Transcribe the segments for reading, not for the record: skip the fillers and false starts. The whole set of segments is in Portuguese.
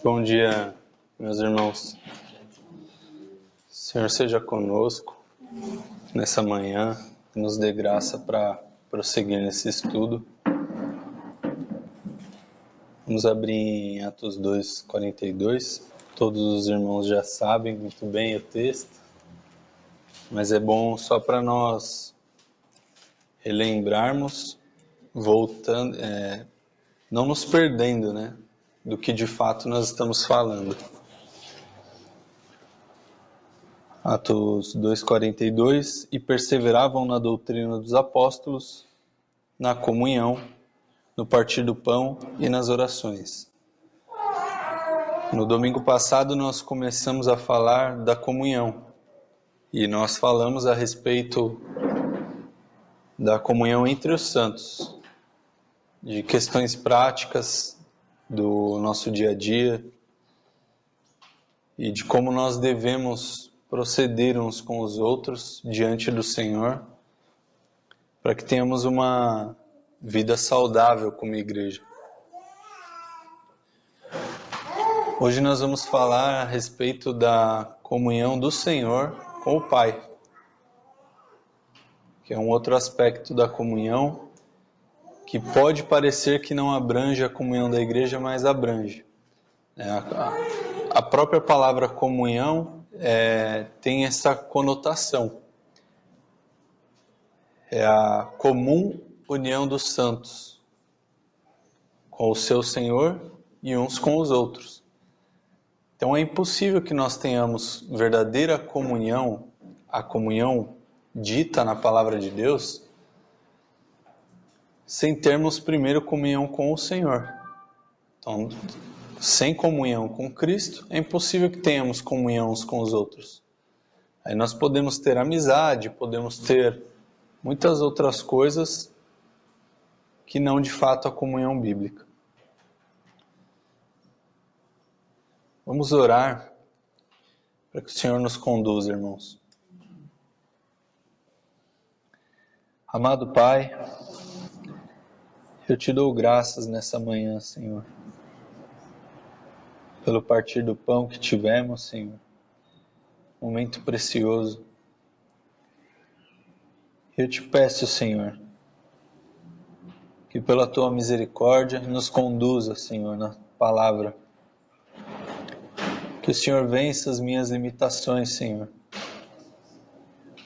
Bom dia, meus irmãos. O Senhor seja conosco nessa manhã, nos dê graça para prosseguir nesse estudo. Vamos abrir em Atos 2:42. Todos os irmãos já sabem muito bem o texto, mas é bom só para nós relembrarmos, voltando, não nos perdendo, né, do que de fato nós estamos falando. Atos 2:42, e perseveravam na doutrina dos apóstolos, na comunhão, no partir do pão e nas orações. No domingo passado nós começamos a falar da comunhão, e nós falamos a respeito da comunhão entre os santos, de questões práticas do nosso dia a dia, e de como nós devemos proceder uns com os outros diante do Senhor, para que tenhamos uma vida saudável como igreja. Hoje nós vamos falar a respeito da comunhão do Senhor com o Pai, que é um outro aspecto da comunhão que pode parecer que não abrange a comunhão da igreja, mas abrange. A própria palavra comunhão tem essa conotação. É a comum união dos santos com o seu Senhor e uns com os outros. Então é impossível que nós tenhamos verdadeira comunhão, a comunhão dita na palavra de Deus, sem termos primeiro comunhão com o Senhor. Então, sem comunhão com Cristo, é impossível que tenhamos comunhão uns com os outros. Aí nós podemos ter amizade, podemos ter muitas outras coisas que não de fato a comunhão bíblica. Vamos orar para que o Senhor nos conduza, irmãos. Amado Pai, eu te dou graças nessa manhã, Senhor, pelo partir do pão que tivemos, Senhor. Momento precioso. Eu te peço, Senhor, que pela tua misericórdia nos conduza, Senhor, na palavra. Que o Senhor vença as minhas limitações, Senhor,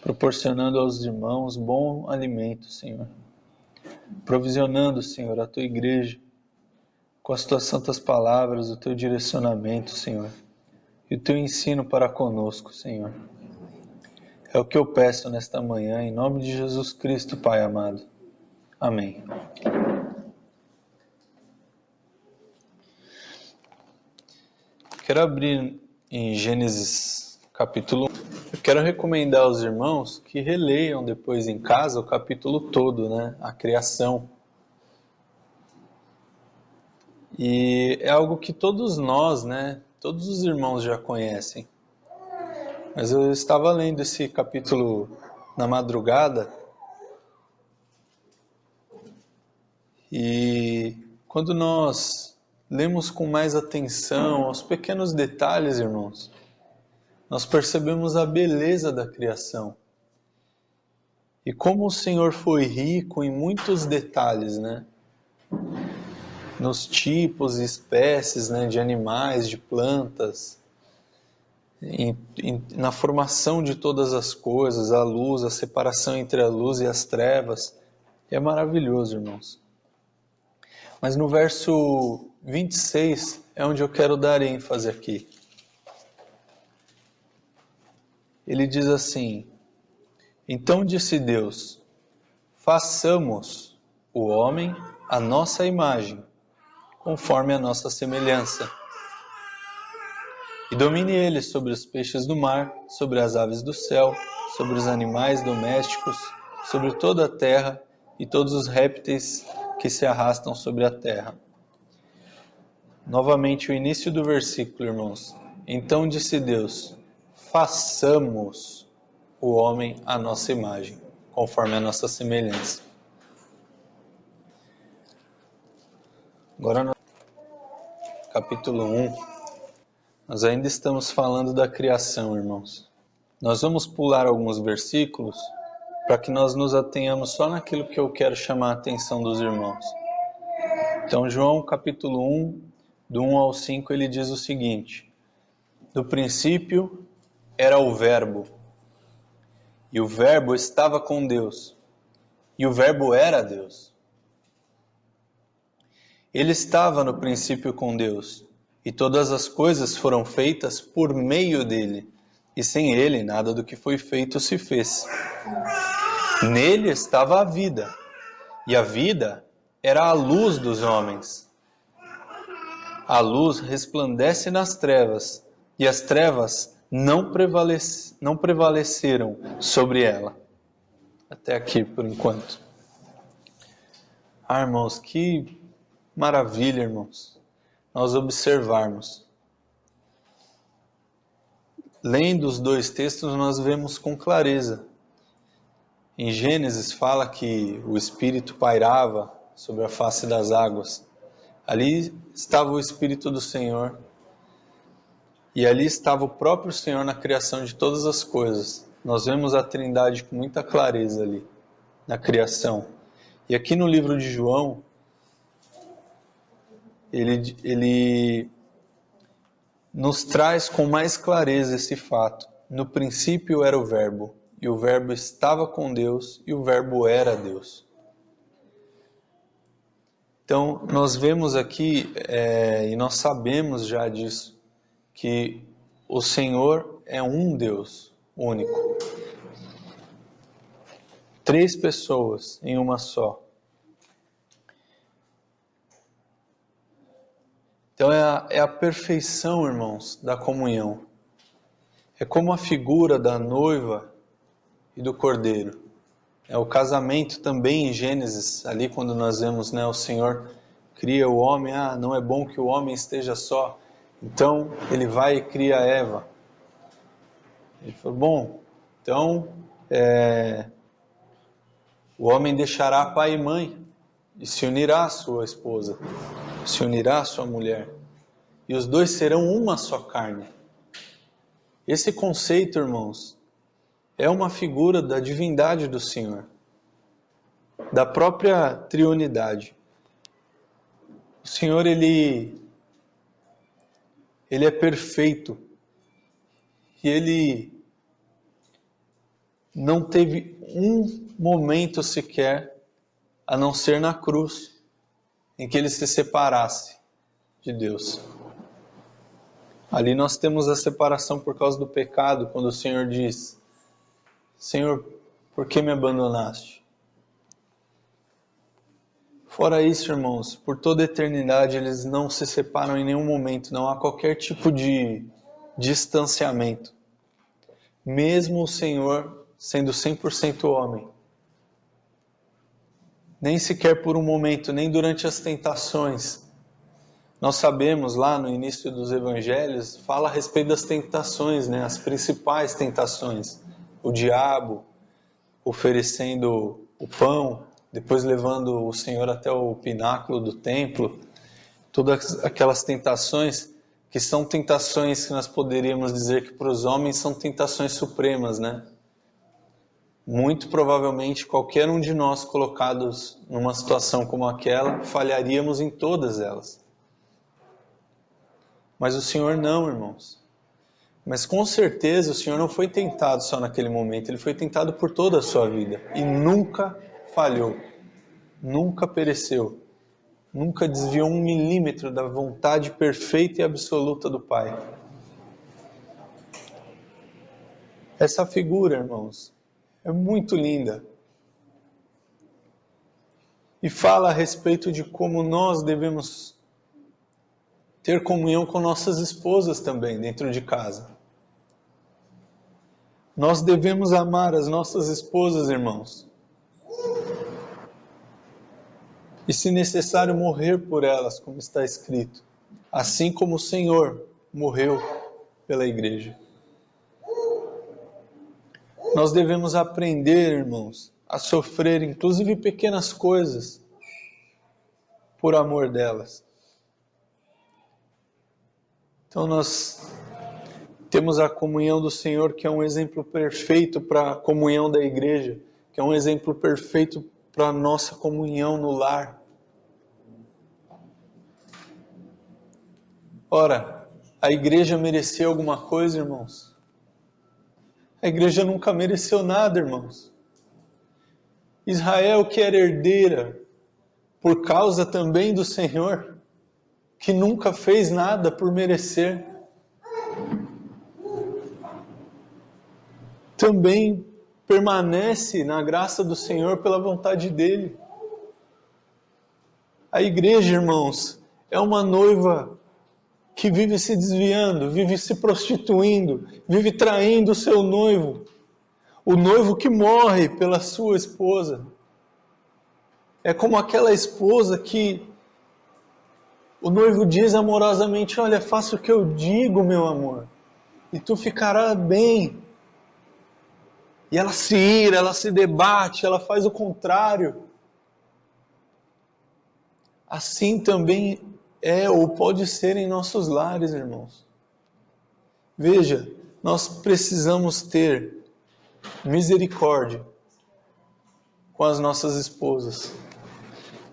proporcionando aos irmãos bom alimento, Senhor. Provisionando, Senhor, a tua igreja com as tuas santas palavras, o teu direcionamento, Senhor, e o teu ensino para conosco, Senhor. É o que eu peço nesta manhã, em nome de Jesus Cristo, Pai amado. Amém. Quero abrir em Gênesis capítulo 1. Eu quero recomendar aos irmãos que releiam depois em casa o capítulo todo, né? A criação. E é algo que todos nós, né? Todos os irmãos já conhecem. Mas eu estava lendo esse capítulo na madrugada e quando nós lemos com mais atenção aos pequenos detalhes, irmãos, nós percebemos a beleza da criação. E como o Senhor foi rico em muitos detalhes, né? Nos tipos e espécies, né, de animais, de plantas, na formação de todas as coisas, a luz, a separação entre a luz e as trevas. É maravilhoso, irmãos. Mas no verso 26 é onde eu quero dar ênfase aqui. Ele diz assim: então disse Deus, façamos o homem à nossa imagem, conforme a nossa semelhança. E domine ele sobre os peixes do mar, sobre as aves do céu, sobre os animais domésticos, sobre toda a terra e todos os répteis que se arrastam sobre a terra. Novamente o início do versículo, irmãos. Então disse Deus, façamos o homem à nossa imagem, conforme a nossa semelhança. Agora no capítulo 1. Nós ainda estamos falando da criação, irmãos. Nós vamos pular alguns versículos para que nós nos atenhamos só naquilo que eu quero chamar a atenção dos irmãos. Então, João capítulo 1, do 1 ao 5, ele diz o seguinte: no princípio era o Verbo, e o Verbo estava com Deus, e o Verbo era Deus. Ele estava no princípio com Deus, e todas as coisas foram feitas por meio dele, e sem ele nada do que foi feito se fez. Nele estava a vida, e a vida era a luz dos homens. A luz resplandece nas trevas, e as trevas não prevaleceram sobre ela. Até aqui por enquanto. Irmãos, que maravilha, irmãos, nós observarmos. Lendo os dois textos, nós vemos com clareza. Em Gênesis fala que o Espírito pairava sobre a face das águas. Ali estava o Espírito do Senhor. E ali estava o próprio Senhor na criação de todas as coisas. Nós vemos a Trindade com muita clareza ali, na criação. E aqui no livro de João, ele nos traz com mais clareza esse fato. No princípio era o Verbo, e o Verbo estava com Deus, e o Verbo era Deus. Então, nós vemos aqui, e nós sabemos já disso, que o Senhor é um Deus único. 3 pessoas em uma só. Então é a perfeição, irmãos, da comunhão. É como a figura da noiva e do cordeiro. É o casamento também em Gênesis, ali quando nós vemos, o Senhor cria o homem, não é bom que o homem esteja só. Então ele vai e cria Eva. Ele falou, bom, então o homem deixará pai e mãe e se unirá à sua esposa, se unirá à sua mulher, e os dois serão uma só carne. Esse conceito, irmãos, é uma figura da divindade do Senhor, da própria triunidade. O Senhor, ele é perfeito, e ele não teve um momento sequer, a não ser na cruz, em que ele se separasse de Deus. Ali nós temos a separação por causa do pecado, quando o Senhor diz, Senhor, por que me abandonaste? Fora isso, irmãos, por toda a eternidade eles não se separam em nenhum momento, não há qualquer tipo de distanciamento. Mesmo o Senhor sendo 100% homem. Nem sequer por um momento, nem durante as tentações. Nós sabemos lá no início dos evangelhos, fala a respeito das tentações, as principais tentações. O diabo oferecendo o pão, depois levando o Senhor até o pináculo do templo. Todas aquelas tentações que são tentações que nós poderíamos dizer que para os homens são tentações supremas, Muito provavelmente qualquer um de nós colocados numa situação como aquela, falharíamos em todas elas. Mas o Senhor não, irmãos. Mas com certeza o Senhor não foi tentado só naquele momento, Ele foi tentado por toda a sua vida. E nunca falhou, nunca pereceu, nunca desviou 1 milímetro da vontade perfeita e absoluta do Pai. Essa figura, irmãos, é muito linda. E fala a respeito de como nós devemos ter comunhão com nossas esposas também dentro de casa. Nós devemos amar as nossas esposas, irmãos. E se necessário morrer por elas, como está escrito. Assim como o Senhor morreu pela igreja. Nós devemos aprender, irmãos, a sofrer inclusive pequenas coisas por amor delas. Então nós temos a comunhão do Senhor, que é um exemplo perfeito para a comunhão da igreja, que é um exemplo perfeito para a nossa comunhão no lar. Ora, a igreja merecia alguma coisa, irmãos? A igreja nunca mereceu nada, irmãos. Israel, que era herdeira, por causa também do Senhor, que nunca fez nada por merecer, também permanece na graça do Senhor pela vontade dele. A igreja, irmãos, é uma noiva que vive se desviando, vive se prostituindo, vive traindo o seu noivo. O noivo que morre pela sua esposa. É como aquela esposa que o noivo diz amorosamente: olha, faça o que eu digo, meu amor, e tu ficarás bem. E ela se ira, ela se debate, ela faz o contrário. Assim também é ou pode ser em nossos lares, irmãos. Veja, nós precisamos ter misericórdia com as nossas esposas.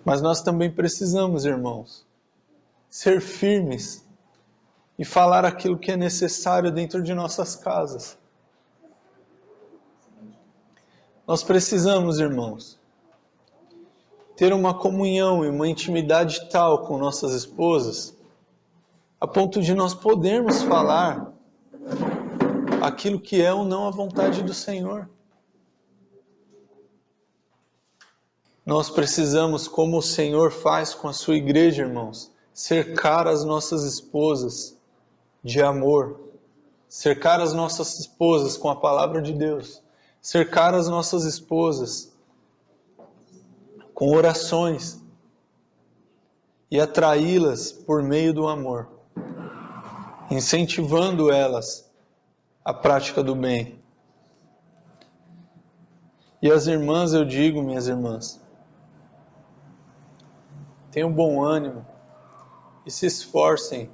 Mas nós também precisamos, irmãos, ser firmes e falar aquilo que é necessário dentro de nossas casas. Nós precisamos, irmãos, ter uma comunhão e uma intimidade tal com nossas esposas, a ponto de nós podermos falar aquilo que é ou não a vontade do Senhor. Nós precisamos, como o Senhor faz com a sua igreja, irmãos, cercar as nossas esposas de amor, cercar as nossas esposas com a palavra de Deus, cercar as nossas esposas com orações e atraí-las por meio do amor, incentivando elas à prática do bem. E as irmãs, eu digo, minhas irmãs, tenham bom ânimo e se esforcem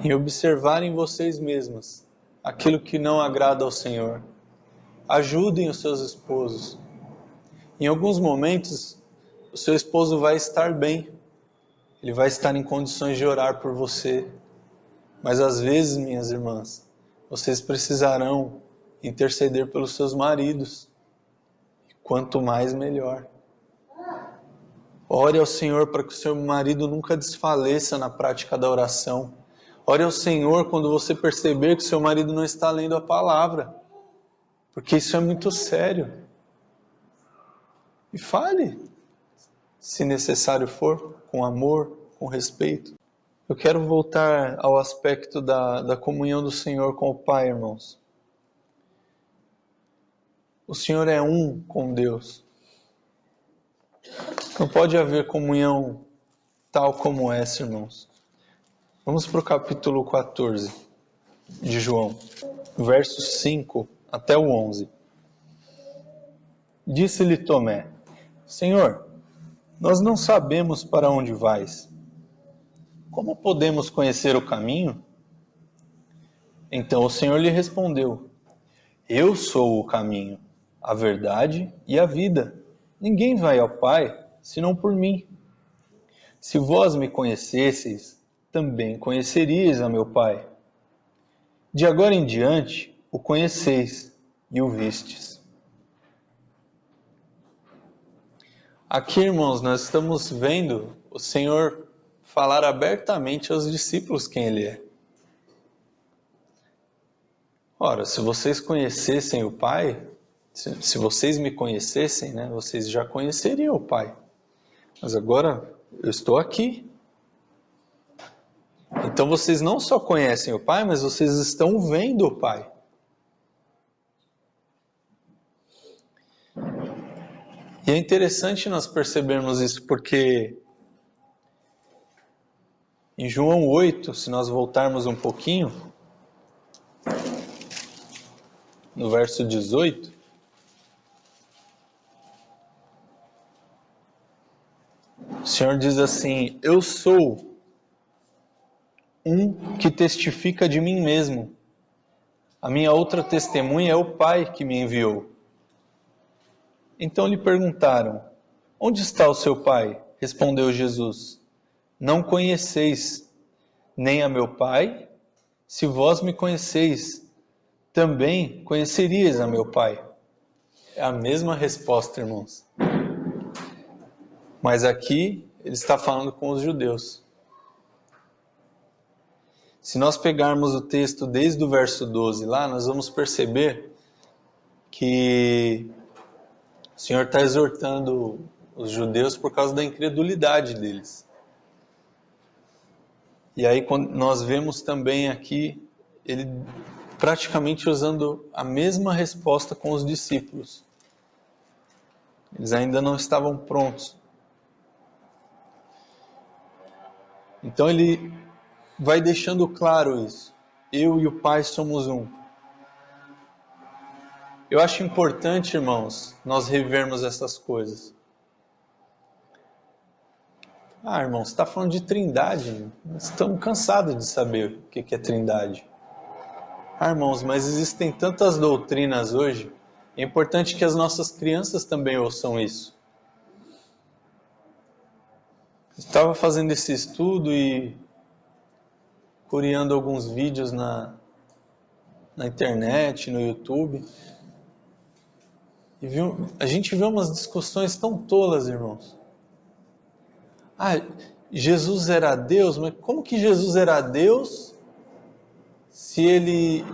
em observar em vocês mesmas aquilo que não agrada ao Senhor. Ajudem os seus esposos. Em alguns momentos, o seu esposo vai estar bem, ele vai estar em condições de orar por você. Mas às vezes, minhas irmãs, vocês precisarão interceder pelos seus maridos. Quanto mais, melhor. Ore ao Senhor para que o seu marido nunca desfaleça na prática da oração. Ore ao Senhor quando você perceber que seu marido não está lendo a palavra, porque isso é muito sério. E fale, se necessário for, com amor, com respeito. Eu quero voltar ao aspecto da comunhão do Senhor com o Pai, irmãos. O Senhor é um com Deus. Não pode haver comunhão tal como essa, irmãos. Vamos para o capítulo 14 de João, versos 5 até o 11. Disse-lhe Tomé: Senhor, nós não sabemos para onde vais. Como podemos conhecer o caminho? Então o Senhor lhe respondeu: Eu sou o caminho, a verdade e a vida. Ninguém vai ao Pai, senão por mim. Se vós me conhecesseis, também conheceríeis a meu Pai. De agora em diante, o conheceis e o vistes. Aqui, irmãos, nós estamos vendo o Senhor falar abertamente aos discípulos quem Ele é. Ora, se vocês conhecessem o Pai, se vocês me conhecessem, né, vocês já conheceriam o Pai. Mas agora eu estou aqui. Então vocês não só conhecem o Pai, mas vocês estão vendo o Pai. E é interessante nós percebermos isso, porque em João 8, se nós voltarmos um pouquinho, no verso 18, o Senhor diz assim: Eu sou um que testifica de mim mesmo. A minha outra testemunha é o Pai que me enviou. Então lhe perguntaram: onde está o seu Pai? Respondeu Jesus: não conheceis nem a meu Pai? Se vós me conheceis, também conheceríeis a meu Pai. É a mesma resposta, irmãos. Mas aqui ele está falando com os judeus. Se nós pegarmos o texto desde o verso 12 lá, nós vamos perceber que o Senhor está exortando os judeus por causa da incredulidade deles. E aí nós vemos também aqui ele praticamente usando a mesma resposta com os discípulos. Eles ainda não estavam prontos. Então ele vai deixando claro isso. Eu e o Pai somos um. Eu acho importante, irmãos, nós revermos essas coisas. Irmãos, você está falando de trindade. Estamos cansados de saber o que é trindade. Irmãos, mas existem tantas doutrinas hoje. É importante que as nossas crianças também ouçam isso. Eu estava fazendo esse estudo e curiando alguns vídeos na internet, no YouTube. E a gente vê umas discussões tão tolas, irmãos. Jesus era Deus, mas como que Jesus era Deus se ele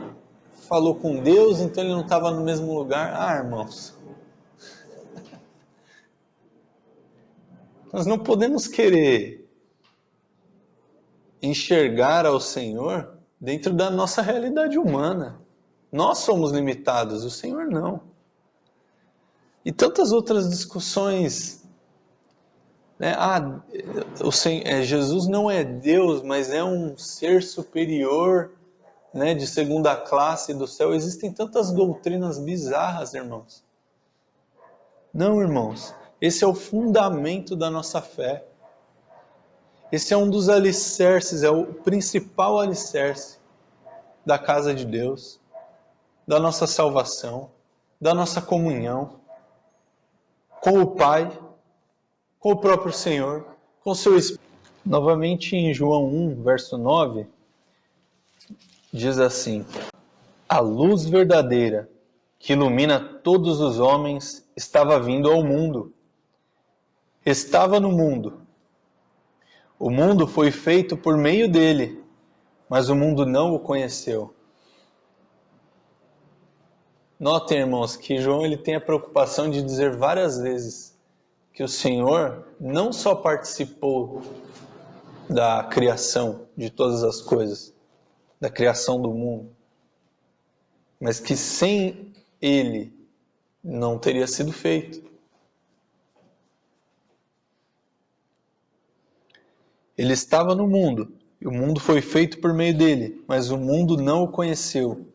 falou com Deus, então ele não estava no mesmo lugar? Irmãos, nós não podemos querer enxergar ao Senhor dentro da nossa realidade humana. Nós somos limitados, o Senhor não. E tantas outras discussões, né? Jesus não é Deus, mas é um ser superior, né, de segunda classe do céu. Existem tantas doutrinas bizarras, irmãos. Não, irmãos, esse é o fundamento da nossa fé. Esse é um dos alicerces, é o principal alicerce da casa de Deus, da nossa salvação, da nossa comunhão com o Pai, com o próprio Senhor, com o seu Espírito. Novamente em João 1, verso 9, diz assim: a luz verdadeira que ilumina todos os homens estava vindo ao mundo. Estava no mundo. O mundo foi feito por meio dele, mas o mundo não o conheceu. Notem, irmãos, que João ele tem a preocupação de dizer várias vezes que o Senhor não só participou da criação de todas as coisas, da criação do mundo, mas que sem ele não teria sido feito. Ele estava no mundo, e o mundo foi feito por meio dele, mas o mundo não o conheceu.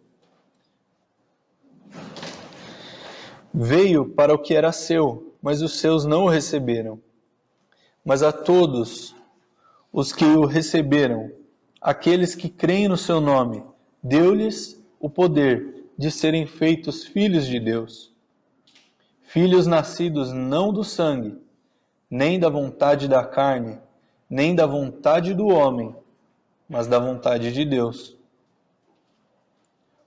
Veio para o que era seu, mas os seus não o receberam. Mas a todos os que o receberam, aqueles que creem no seu nome, deu-lhes o poder de serem feitos filhos de Deus. Filhos nascidos não do sangue, nem da vontade da carne, nem da vontade do homem, mas da vontade de Deus.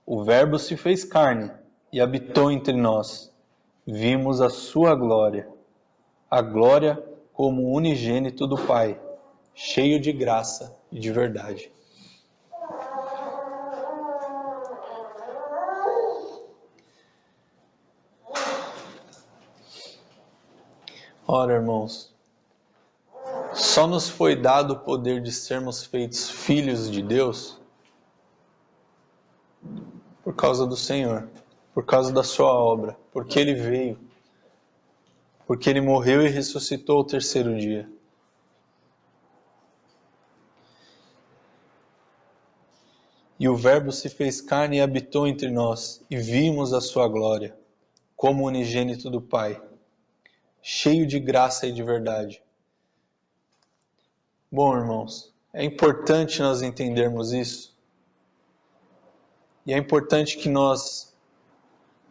O Verbo se fez carne e habitou entre nós. Vimos a sua glória, a glória como unigênito do Pai, cheio de graça e de verdade. Ora, irmãos, só nos foi dado o poder de sermos feitos filhos de Deus por causa do Senhor, por causa da sua obra, porque Ele veio, porque Ele morreu e ressuscitou ao terceiro dia. E o Verbo se fez carne e habitou entre nós, e vimos a sua glória, como unigênito do Pai, cheio de graça e de verdade. Bom, irmãos, É importante nós entendermos isso. E é importante que nós,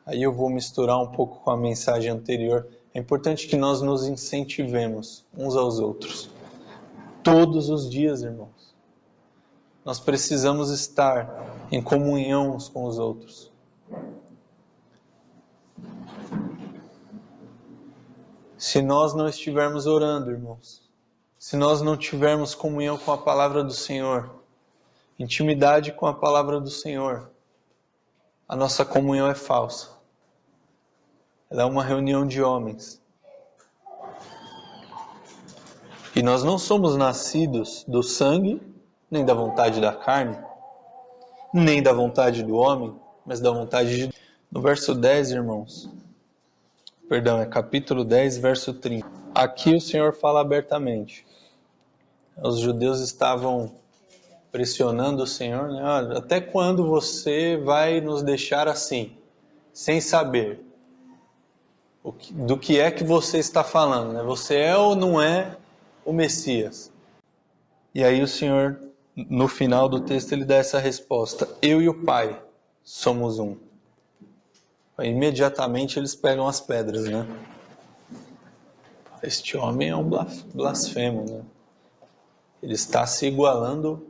aí eu vou misturar um pouco com a mensagem anterior, é importante que nós nos incentivemos uns aos outros. Todos os dias, irmãos. Nós precisamos estar em comunhão uns com os outros. Se nós não estivermos orando, irmãos, se nós não tivermos comunhão com a palavra do Senhor, intimidade com a palavra do Senhor, a nossa comunhão é falsa. Ela é uma reunião de homens. E nós não somos nascidos do sangue, nem da vontade da carne, nem da vontade do homem, mas da vontade de Deus. No verso 10, irmãos, é capítulo 10, verso 30. Aqui o Senhor fala abertamente. Os judeus estavam pressionando o Senhor, né? Até quando você vai nos deixar assim, sem saber do que é que você está falando, né? Você é ou não é o Messias? E aí o Senhor, no final do texto, ele dá essa resposta: eu e o Pai somos um. Imediatamente eles pegam as pedras, né? Este homem é um blasfemo, né? Ele está se igualando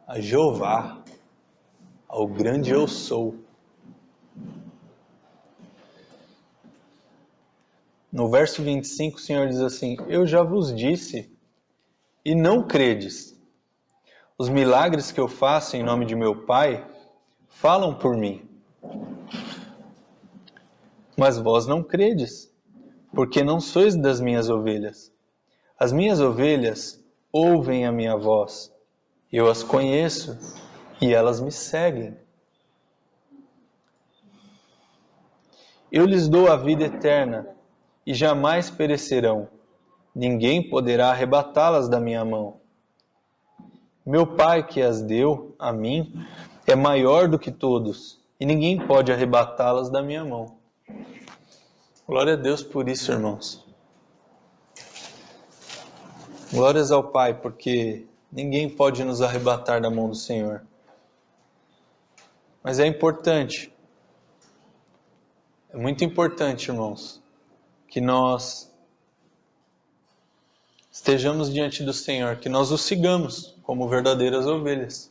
a Jeová, ao grande eu sou. No verso 25 o Senhor diz assim: eu já vos disse e não credes. Os milagres que eu faço em nome de meu Pai falam por mim. Mas vós não credes, porque não sois das minhas ovelhas. As minhas ovelhas ouvem a minha voz. Eu as conheço e elas me seguem. Eu lhes dou a vida eterna e jamais perecerão. Ninguém poderá arrebatá-las da minha mão. Meu Pai que as deu a mim é maior do que todos e ninguém pode arrebatá-las da minha mão. Glória a Deus por isso, irmãos. Glórias ao Pai, porque ninguém pode nos arrebatar da mão do Senhor. Mas é importante, é muito importante, irmãos, que nós estejamos diante do Senhor, que nós o sigamos como verdadeiras ovelhas.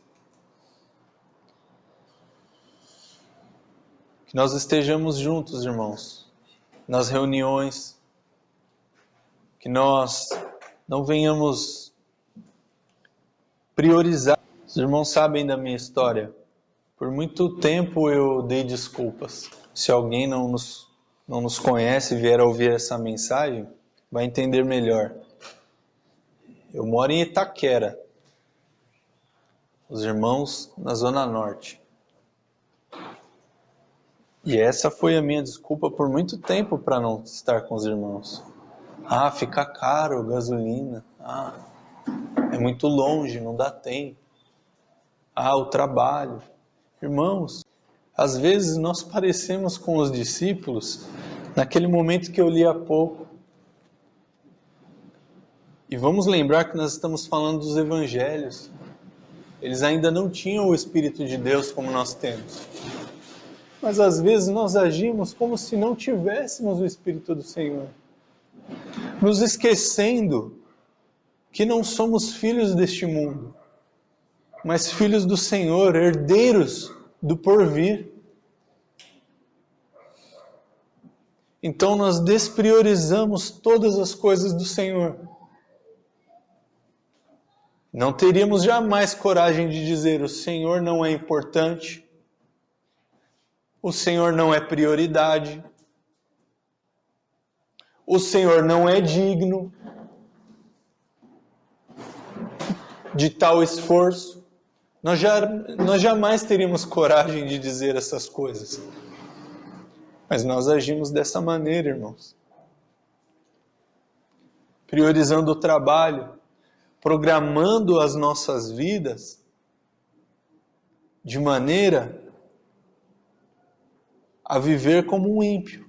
Que nós estejamos juntos, irmãos, nas reuniões, que nós não venhamos priorizar. Os irmãos sabem da minha história. Por muito tempo eu dei desculpas. Se alguém não nos conhece e vier a ouvir essa mensagem, vai entender melhor. Eu moro em Itaquera, os irmãos na Zona Norte. E essa foi a minha desculpa por muito tempo para não estar com os irmãos. Fica caro gasolina. É muito longe, não dá tempo. O trabalho. Irmãos, às vezes nós parecemos com os discípulos naquele momento que eu li há pouco. E vamos lembrar que nós estamos falando dos evangelhos. Eles ainda não tinham o Espírito de Deus como nós temos. Mas às vezes nós agimos como se não tivéssemos o Espírito do Senhor. Nos esquecendo que não somos filhos deste mundo, mas filhos do Senhor, herdeiros do porvir. Então nós despriorizamos todas as coisas do Senhor. Não teríamos jamais coragem de dizer: o Senhor não é importante, o Senhor não é prioridade, o Senhor não é digno de tal esforço. Nós jamais teríamos coragem de dizer essas coisas. Mas nós agimos dessa maneira, irmãos. Priorizando o trabalho, programando as nossas vidas de maneira a viver como um ímpio,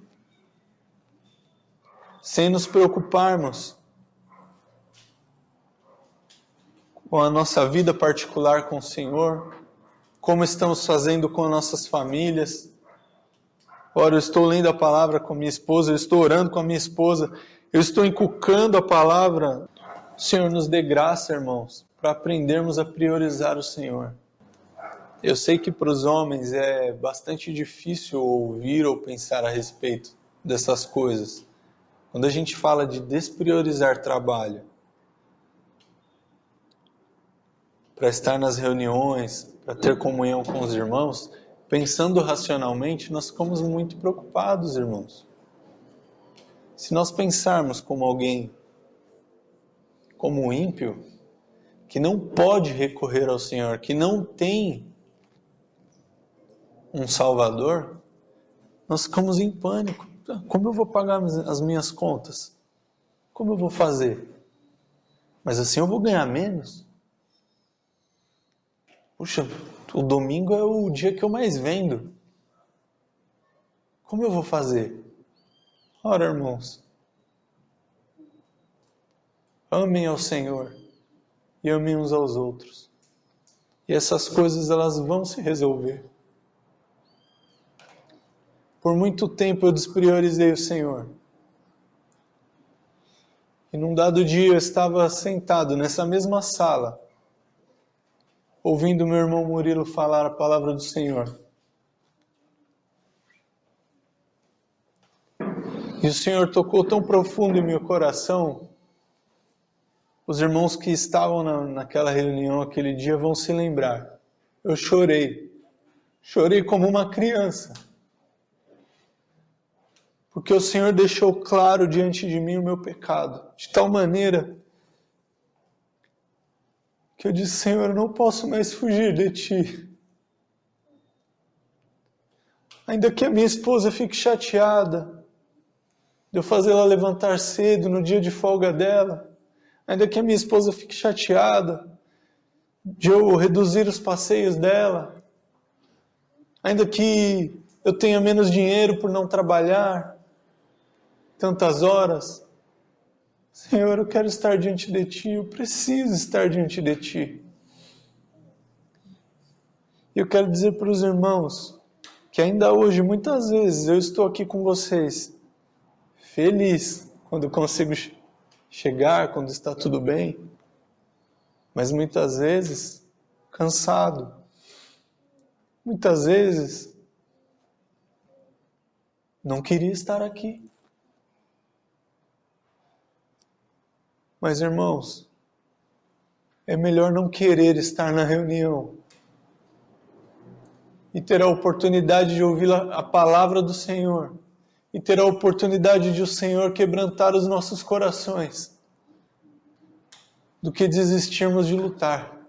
sem nos preocuparmos com a nossa vida particular com o Senhor, como estamos fazendo com nossas famílias. Ora, eu estou lendo a palavra com minha esposa, eu estou orando com a minha esposa, eu estou inculcando a palavra. O Senhor nos dê graça, irmãos, para aprendermos a priorizar o Senhor. Eu sei que para os homens é bastante difícil ouvir ou pensar a respeito dessas coisas. Quando a gente fala de despriorizar trabalho, para estar nas reuniões, para ter comunhão com os irmãos, pensando racionalmente, nós ficamos muito preocupados, irmãos. Se nós pensarmos como alguém, como um ímpio, que não pode recorrer ao Senhor, que não tem um Salvador, nós ficamos em pânico. Como eu vou pagar as minhas contas? Como eu vou fazer? Mas assim eu vou ganhar menos? Puxa, o domingo é o dia que eu mais vendo. Como eu vou fazer? Ora, irmãos, amem ao Senhor e amem uns aos outros. E essas coisas elas vão se resolver. Por muito tempo eu despriorizei o Senhor. E num dado dia eu estava sentado nessa mesma sala, ouvindo meu irmão Murilo falar a palavra do Senhor. E o Senhor tocou tão profundo em meu coração. Os irmãos que estavam naquela reunião aquele dia vão se lembrar. Eu chorei. Chorei como uma criança. Porque o Senhor deixou claro diante de mim o meu pecado. De tal maneira que eu disse, Senhor, eu não posso mais fugir de Ti. Ainda que a minha esposa fique chateada de eu fazer ela levantar cedo no dia de folga dela. Ainda que a minha esposa fique chateada de eu reduzir os passeios dela. Ainda que eu tenha menos dinheiro por não trabalhar tantas horas. Senhor, eu quero estar diante de Ti, eu preciso estar diante de Ti. E eu quero dizer para os irmãos que ainda hoje, muitas vezes, eu estou aqui com vocês, feliz quando consigo chegar, quando está tudo bem, mas muitas vezes cansado. Muitas vezes não queria estar aqui. Mas, irmãos, é melhor não querer estar na reunião e ter a oportunidade de ouvir a palavra do Senhor e ter a oportunidade de o Senhor quebrantar os nossos corações do que desistirmos de lutar.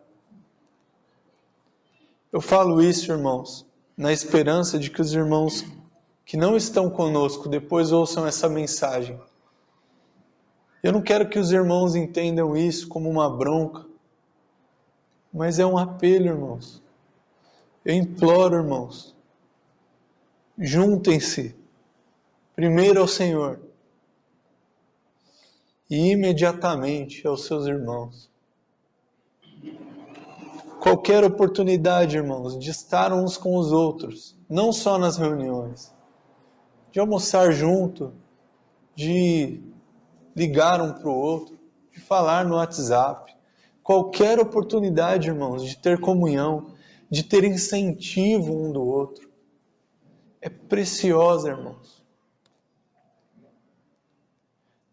Eu falo isso, irmãos, na esperança de que os irmãos que não estão conosco depois ouçam essa mensagem. Eu não quero que os irmãos entendam isso como uma bronca, mas é um apelo, irmãos. Eu imploro, irmãos, juntem-se primeiro ao Senhor e imediatamente aos seus irmãos. Qualquer oportunidade, irmãos, de estar uns com os outros, não só nas reuniões, de almoçar junto, de ligar um para o outro, de falar no WhatsApp. Qualquer oportunidade, irmãos, de ter comunhão, de ter incentivo um do outro, é preciosa, irmãos.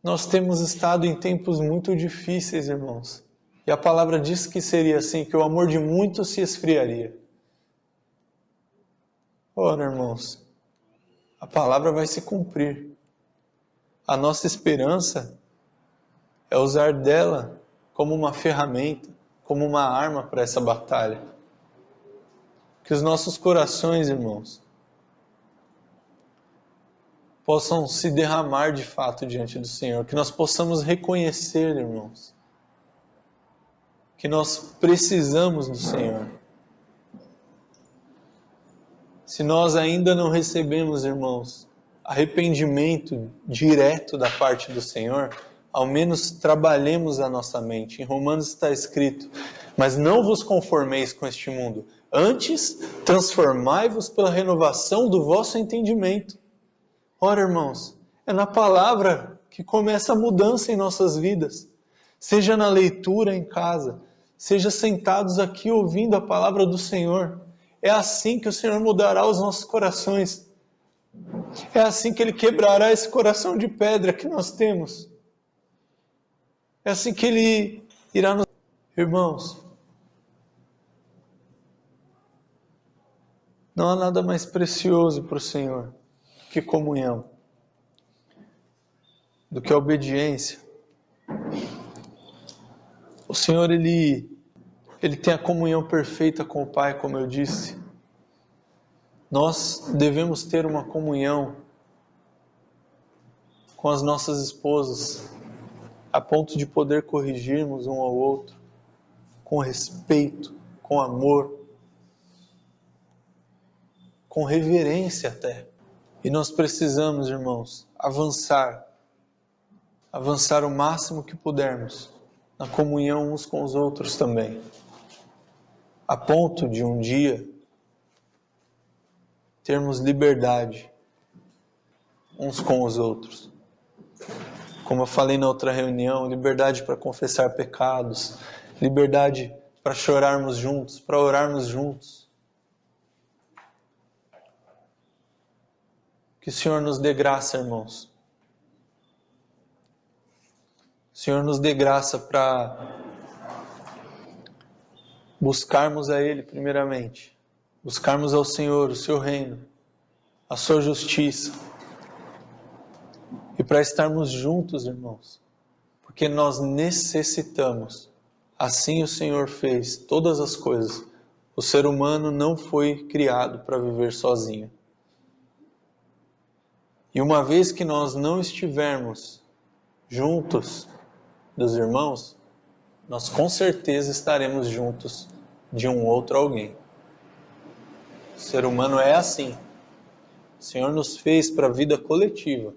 Nós temos estado em tempos muito difíceis, irmãos. E a palavra diz que seria assim, que o amor de muitos se esfriaria. Ora, irmãos, a palavra vai se cumprir. A nossa esperança é usar dela como uma ferramenta, como uma arma para essa batalha. Que os nossos corações, irmãos, possam se derramar de fato diante do Senhor. Que nós possamos reconhecer, irmãos, que nós precisamos do Senhor. Se nós ainda não recebemos, irmãos, arrependimento direto da parte do Senhor, ao menos trabalhemos a nossa mente. Em Romanos está escrito: mas não vos conformeis com este mundo, antes transformai-vos pela renovação do vosso entendimento. Ora, irmãos, é na palavra que começa a mudança em nossas vidas. Seja na leitura em casa, seja sentados aqui ouvindo a palavra do Senhor. É assim que o Senhor mudará os nossos corações. É assim que Ele quebrará esse coração de pedra que nós temos. É assim que Ele irá nos... Irmãos, não há nada mais precioso para o Senhor que comunhão, do que a obediência. O Senhor, Ele tem a comunhão perfeita com o Pai, como eu disse. Nós devemos ter uma comunhão com as nossas esposas, a ponto de poder corrigirmos um ao outro, com respeito, com amor, com reverência até. E nós precisamos, irmãos, avançar o máximo que pudermos na comunhão uns com os outros também, a ponto de um dia termos liberdade uns com os outros. Como eu falei na outra reunião, liberdade para confessar pecados, liberdade para chorarmos juntos, para orarmos juntos. Que o Senhor nos dê graça, irmãos. O Senhor nos dê graça para buscarmos a Ele primeiramente. Buscarmos ao Senhor, o seu reino, a sua justiça. E para estarmos juntos, irmãos. Porque nós necessitamos. Assim o Senhor fez todas as coisas. O ser humano não foi criado para viver sozinho. E uma vez que nós não estivermos juntos dos irmãos, nós com certeza estaremos juntos de um outro alguém. O ser humano é assim. O Senhor nos fez para a vida coletiva.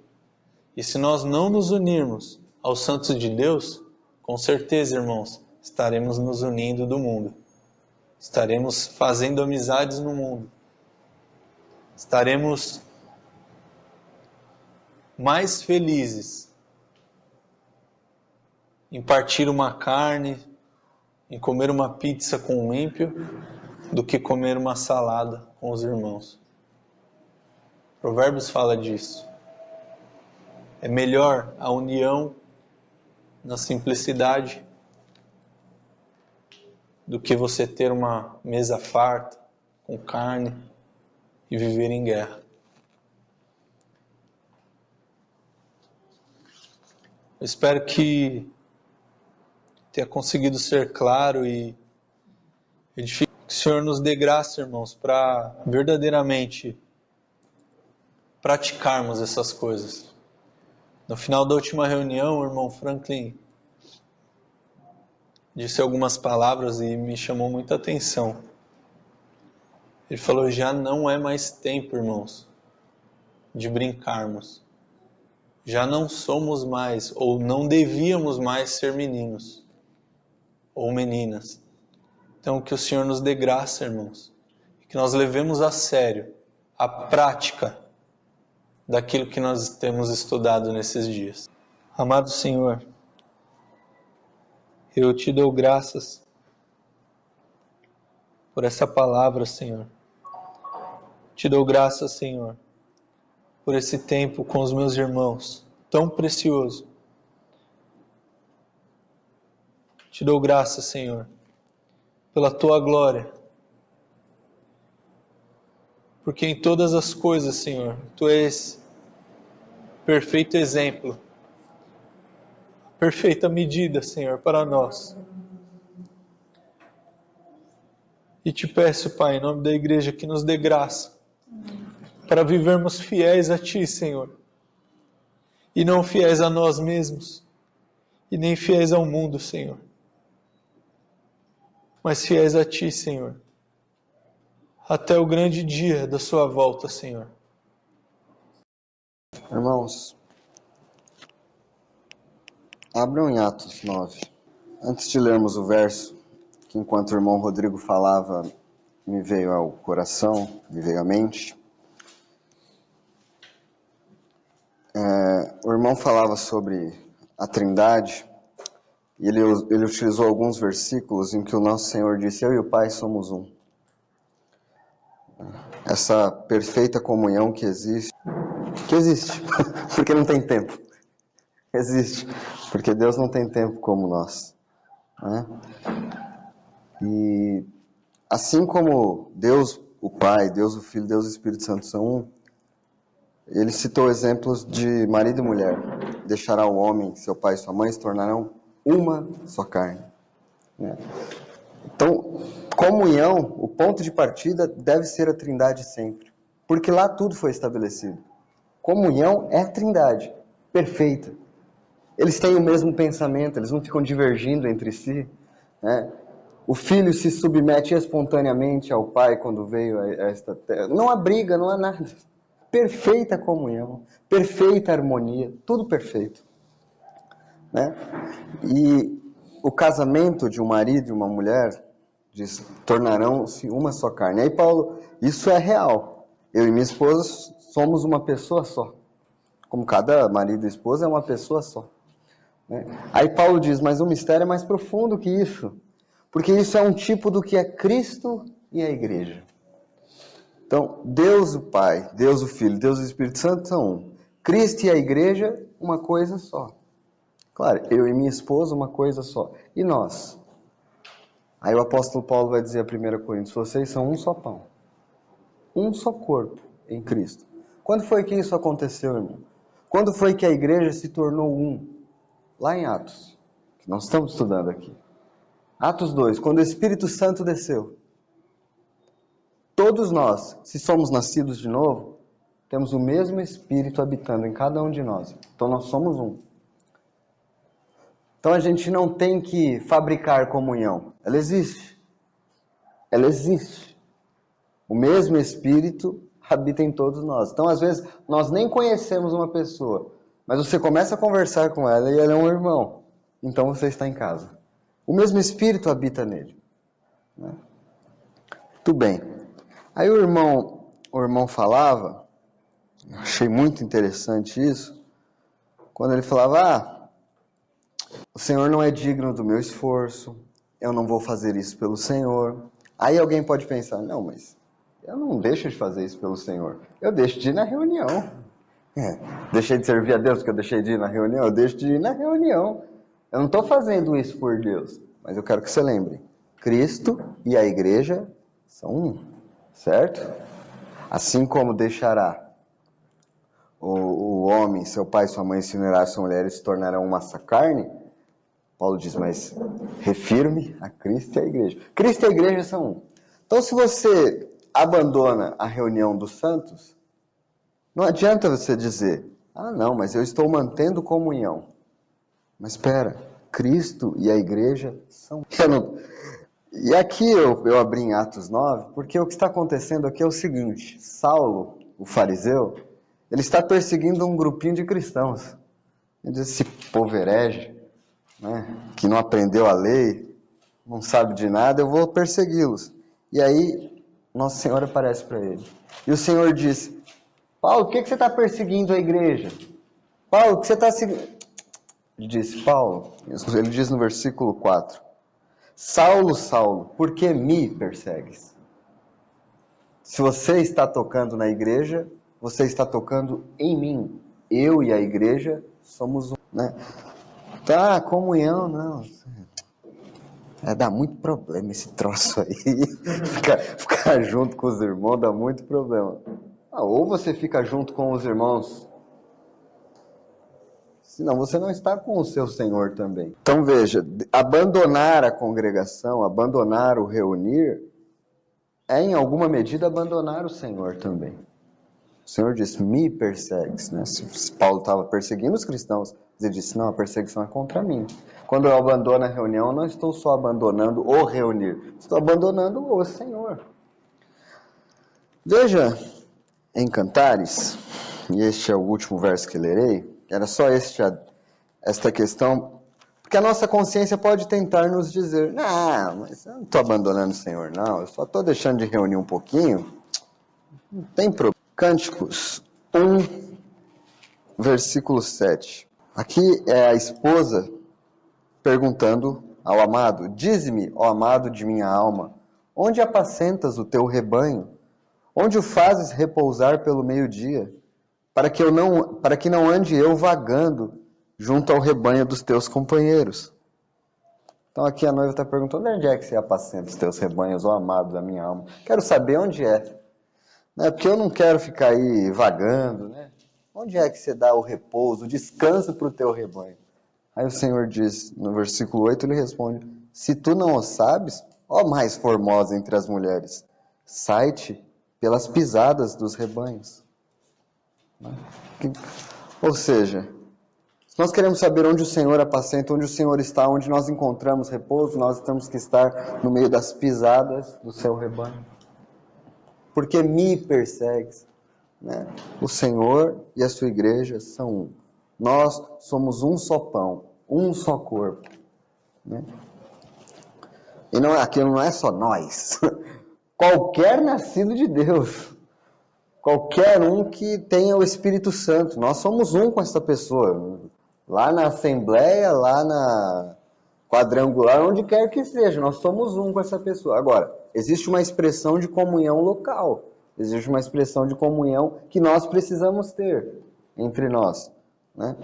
E se nós não nos unirmos aos santos de Deus, com certeza, irmãos, estaremos nos unindo do mundo. Estaremos fazendo amizades no mundo. Estaremos mais felizes em partir uma carne, em comer uma pizza com um ímpio, do que comer uma salada com os irmãos. Provérbios fala disso. É melhor a união na simplicidade do que você ter uma mesa farta, com carne, e viver em guerra. Eu espero que tenha conseguido ser claro e edificar. Que o Senhor nos dê graça, irmãos, para verdadeiramente praticarmos essas coisas. No final da última reunião, o irmão Franklin disse algumas palavras e me chamou muita atenção. Ele falou: já não é mais tempo, irmãos, de brincarmos. Já não somos mais, ou não devíamos mais ser meninos ou meninas. Então, que o Senhor nos dê graça, irmãos, e que nós levemos a sério a prática daquilo que nós temos estudado nesses dias. Amado Senhor, eu te dou graças por essa palavra, Senhor. Te dou graças, Senhor, por esse tempo com os meus irmãos, tão precioso. Te dou graças, Senhor, pela tua glória. Porque em todas as coisas, Senhor, tu és perfeito exemplo, perfeita medida, Senhor, para nós. E te peço, Pai, em nome da igreja, que nos dê graça para vivermos fiéis a Ti, Senhor, e não fiéis a nós mesmos, e nem fiéis ao mundo, Senhor, mas fiéis a Ti, Senhor, até o grande dia da Sua volta, Senhor. Irmãos, Abram em Atos 9. Antes de lermos o verso, que enquanto o irmão Rodrigo falava, me veio ao coração, me veio à mente. O irmão falava sobre a Trindade, e ele utilizou alguns versículos em que o nosso Senhor disse: eu e o Pai somos um. Essa perfeita comunhão que existe, porque não tem tempo. Existe, porque Deus não tem tempo como nós, né? E assim como Deus, o Pai, Deus, o Filho, Deus, o Espírito Santo são um, ele citou exemplos de marido e mulher. Deixará o homem, seu pai e sua mãe, se tornarão uma só carne. Então, comunhão, o ponto de partida deve ser a Trindade sempre, porque lá tudo foi estabelecido. Comunhão é a Trindade, perfeita. Eles têm o mesmo pensamento, eles não ficam divergindo entre si, né? O filho se submete espontaneamente ao pai quando veio a esta terra. Não há briga, não há nada. Perfeita comunhão, perfeita harmonia, tudo perfeito, né? E o casamento de um marido e uma mulher, diz, tornarão-se uma só carne. Aí Paulo, isso é real. Eu e minha esposa somos uma pessoa só. Como cada marido e esposa é uma pessoa só. Aí Paulo diz, mas o mistério é mais profundo que isso, porque isso é um tipo do que é Cristo e a igreja. Então, Deus o Pai, Deus o Filho, Deus o Espírito Santo são um. Cristo e a igreja, uma coisa só. Claro, eu e minha esposa, uma coisa só. E nós? Aí o apóstolo Paulo vai dizer a 1 Coríntios, vocês são um só pão, um só corpo em Cristo. Quando foi que isso aconteceu, irmão? Quando foi que a igreja se tornou um? Lá em Atos, que nós estamos estudando aqui. Atos 2, quando o Espírito Santo desceu. Todos nós, se somos nascidos de novo, temos o mesmo Espírito habitando em cada um de nós. Então nós somos um. Então a gente não tem que fabricar comunhão. Ela existe. Ela existe. O mesmo Espírito habita em todos nós. Então às vezes nós nem conhecemos uma pessoa, mas você começa a conversar com ela e ela é um irmão. Então você está em casa. O mesmo Espírito habita nele. Tudo bem. Aí o irmão falava, achei muito interessante isso, quando ele falava, o Senhor não é digno do meu esforço, eu não vou fazer isso pelo Senhor. Aí alguém pode pensar, não, mas eu não deixo de fazer isso pelo Senhor, eu deixo de ir na reunião. Deixei de servir a Deus porque eu deixei de ir na reunião, eu deixo de ir na reunião. Eu não estou fazendo isso por Deus, mas eu quero que você lembre, Cristo e a igreja são um, certo? Assim como deixará o homem, seu pai e sua mãe se unirá a sua mulher e se tornarão uma só carne, Paulo diz, mas refiro-me a Cristo e a igreja. Cristo e a igreja são um. Então se você abandona a reunião dos santos, não adianta você dizer, não, mas eu estou mantendo comunhão. Mas espera, Cristo e a igreja são... E aqui eu abri em Atos 9, porque o que está acontecendo aqui é o seguinte, Saulo, o fariseu, ele está perseguindo um grupinho de cristãos. Ele diz, esse povo herege, né, que não aprendeu a lei, não sabe de nada, eu vou persegui-los. E aí, Nosso Senhor aparece para ele. E o Senhor diz, Paulo, por que você está perseguindo a igreja? Paulo, o que você está seguindo? Ele disse, Paulo, ele diz no versículo 4, Saulo, Saulo, por que me persegues? Se você está tocando na igreja, você está tocando em mim. Eu e a igreja somos um, né? Tá, comunhão, não. Dá muito problema esse troço aí. Ficar junto com os irmãos dá muito problema. Ou você fica junto com os irmãos, senão você não está com o seu Senhor também. Então veja, abandonar a congregação, abandonar o reunir, é em alguma medida abandonar o Senhor também. O Senhor disse, me persegues, né? Se Paulo estava perseguindo os cristãos, ele disse, não, a perseguição é contra mim. Quando eu abandono a reunião, eu não estou só abandonando o reunir, estou abandonando o Senhor. Veja, em Cantares, e este é o último verso que lerei, era só esta questão, Porque a nossa consciência pode tentar nos dizer, não, mas eu não estou abandonando o Senhor, não, eu só estou deixando de reunir um pouquinho, não tem problema. Cânticos 1, versículo 7. Aqui é a esposa perguntando ao amado, dize-me, ó amado de minha alma, onde apacentas o teu rebanho? Onde o fazes repousar pelo meio-dia? Para que não ande eu vagando junto ao rebanho dos teus companheiros. Então aqui a noiva está perguntando, onde é que você apacenta os teus rebanhos, ó amado da minha alma? Quero saber onde é. Né? Porque eu não quero ficar aí vagando, né? Onde é que você dá o repouso, o descanso para o teu rebanho? Aí o Senhor diz, no versículo 8, ele responde, se tu não o sabes, ó mais formosa entre as mulheres, sai-te pelas pisadas dos rebanhos. Ou seja, se nós queremos saber onde o Senhor apacenta, onde o Senhor está, onde nós encontramos repouso, nós temos que estar no meio das pisadas do seu rebanho. Porque me persegues. Né? O Senhor e a sua igreja são um. Nós somos um só pão, um só corpo. Né? E não, aquilo não é só nós. Qualquer nascido de Deus. Qualquer um que tenha o Espírito Santo. Nós somos um com essa pessoa. Lá na Assembleia, lá na Quadrangular, onde quer que seja. Nós somos um com essa pessoa. Agora, existe uma expressão de comunhão local. Existe uma expressão de comunhão que nós precisamos ter entre nós. Né?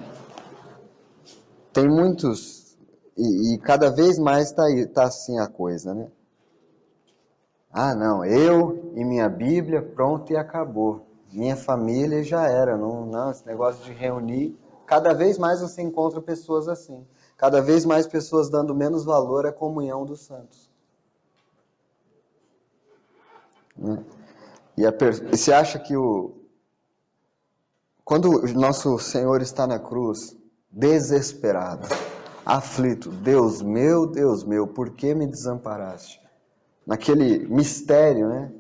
Tem muitos, e cada vez mais está assim a coisa, né? Ah, não, eu e minha Bíblia, pronto e acabou. Minha família já era, não, esse negócio de reunir. Cada vez mais você encontra pessoas assim. Cada vez mais pessoas dando menos valor à comunhão dos santos. Né? E você acha que quando o nosso Senhor está na cruz, desesperado, aflito, Deus meu, por que me desamparaste? Naquele mistério, né?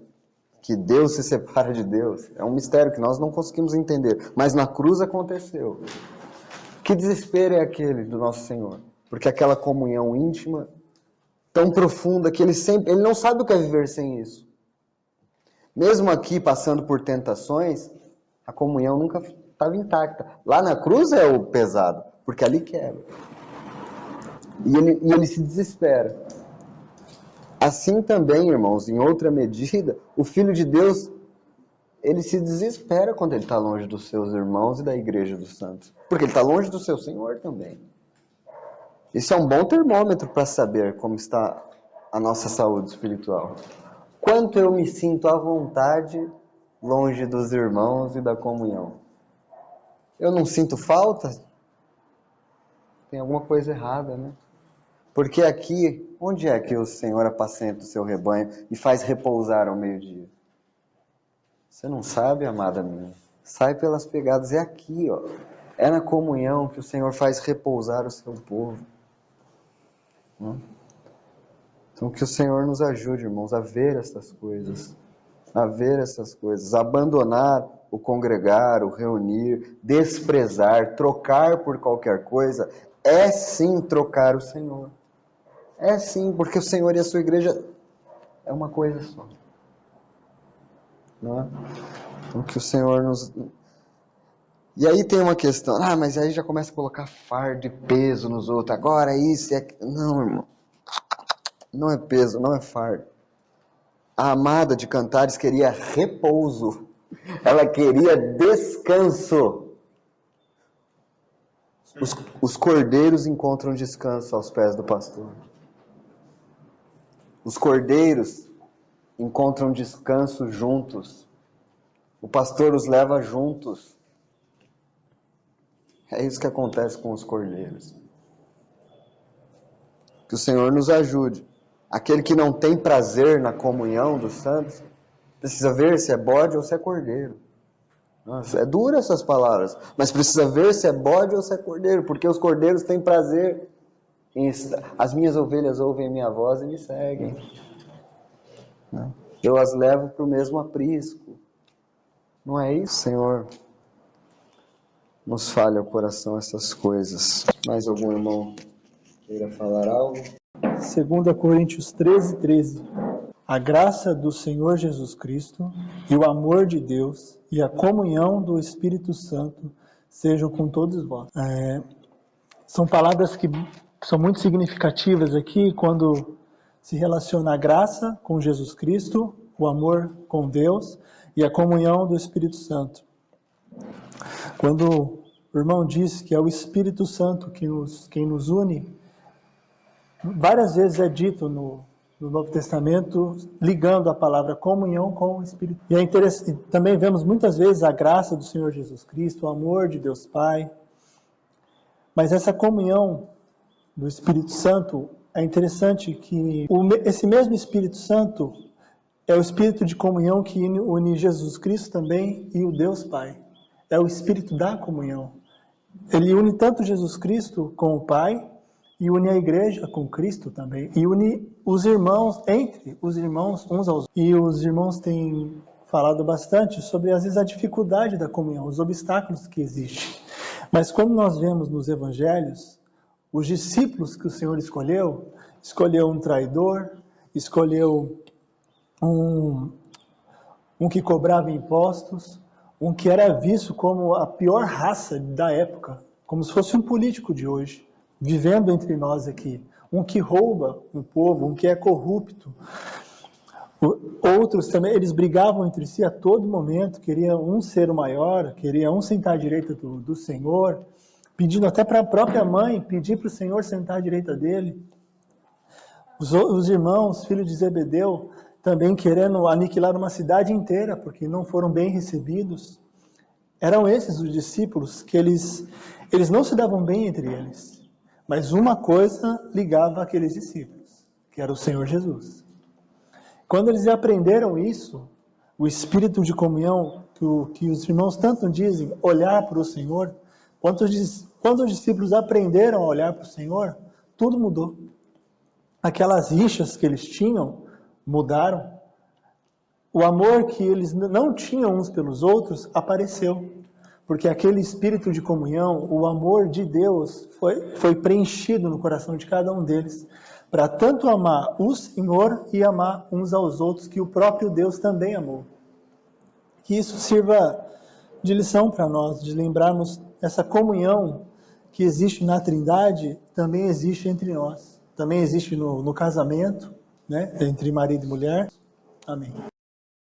Que Deus se separa de Deus. É um mistério que nós não conseguimos entender. Mas na cruz aconteceu. Que desespero é aquele do nosso Senhor? Porque aquela comunhão íntima, tão profunda, que ele não sabe o que é viver sem isso. Mesmo aqui, passando por tentações, a comunhão nunca estava intacta. Lá na cruz é o pesado, porque ali quebra. E ele se desespera. Assim também, irmãos, em outra medida, o Filho de Deus, ele se desespera quando ele está longe dos seus irmãos e da igreja dos santos. Porque ele está longe do seu Senhor também. Isso é um bom termômetro para saber como está a nossa saúde espiritual. Quanto eu me sinto à vontade longe dos irmãos e da comunhão? Eu não sinto falta? Tem alguma coisa errada, né? Porque aqui, onde é que o Senhor apacenta o seu rebanho e faz repousar ao meio-dia? Você não sabe, amada minha? Sai pelas pegadas. É aqui, ó. É na comunhão que o Senhor faz repousar o seu povo. Então que o Senhor nos ajude, irmãos, a ver essas coisas. A ver essas coisas. Abandonar o congregar, o reunir, desprezar, trocar por qualquer coisa, é sim trocar o Senhor. É sim, porque o Senhor e a sua igreja é uma coisa só. Não é? Então que o Senhor nos... E aí tem uma questão, mas aí já começa a colocar fardo e peso nos outros, agora isso e aquilo. Não, irmão. Não é peso, não é fardo. A amada de Cantares queria repouso. Ela queria descanso. Os cordeiros encontram descanso aos pés do pastor. Os cordeiros encontram descanso juntos. O pastor os leva juntos. É isso que acontece com os cordeiros. Que o Senhor nos ajude. Aquele que não tem prazer na comunhão dos santos, precisa ver se é bode ou se é cordeiro. Nossa, é dura essas palavras, mas precisa ver se é bode ou se é cordeiro, porque os cordeiros têm prazer em estar. As minhas ovelhas ouvem minha voz e me seguem. Eu as levo para o mesmo aprisco. Não é isso, Senhor? Nos falha o coração essas coisas. Mais algum irmão? queira falar algo. 2 Coríntios 13:13. A graça do Senhor Jesus Cristo e o amor de Deus e a comunhão do Espírito Santo sejam com todos vós. São palavras que são muito significativas aqui quando se relaciona a graça com Jesus Cristo, o amor com Deus e a comunhão do Espírito Santo. Quando o irmão diz que é o Espírito Santo quem nos une, várias vezes é dito no Novo Testamento, ligando a palavra comunhão com o Espírito. E é interessante, também vemos muitas vezes a graça do Senhor Jesus Cristo, o amor de Deus Pai. Mas essa comunhão do Espírito Santo, é interessante que esse mesmo Espírito Santo é o Espírito de comunhão que une Jesus Cristo também e o Deus Pai. É o Espírito da comunhão. Ele une tanto Jesus Cristo com o Pai, e une a igreja com Cristo também, e une os irmãos, entre os irmãos uns aos outros. E os irmãos têm falado bastante sobre, às vezes, a dificuldade da comunhão, os obstáculos que existem. Mas quando nós vemos nos evangelhos, os discípulos que o Senhor escolheu um traidor, escolheu um que cobrava impostos, um que era visto como a pior raça da época, como se fosse um político de hoje, vivendo entre nós aqui. Um que rouba um povo, um que é corrupto. Outros também, eles brigavam entre si a todo momento, queriam um ser o maior, queriam um sentar à direita do Senhor, pedindo até para a própria mãe, pedir para o Senhor sentar à direita dele. Os irmãos, filhos de Zebedeu, também querendo aniquilar uma cidade inteira, porque não foram bem recebidos. Eram esses os discípulos que eles não se davam bem entre eles. Mas uma coisa ligava aqueles discípulos, que era o Senhor Jesus. Quando eles aprenderam isso, o espírito de comunhão, que os irmãos tanto dizem, olhar para o Senhor, quando os discípulos aprenderam a olhar para o Senhor, tudo mudou. Aquelas rixas que eles tinham mudaram. O amor que eles não tinham uns pelos outros apareceu. Porque aquele espírito de comunhão, o amor de Deus, foi preenchido no coração de cada um deles, para tanto amar o Senhor e amar uns aos outros, que o próprio Deus também amou. Que isso sirva de lição para nós, de lembrarmos essa comunhão que existe na Trindade, também existe entre nós. Também existe no casamento, né, entre marido e mulher. Amém.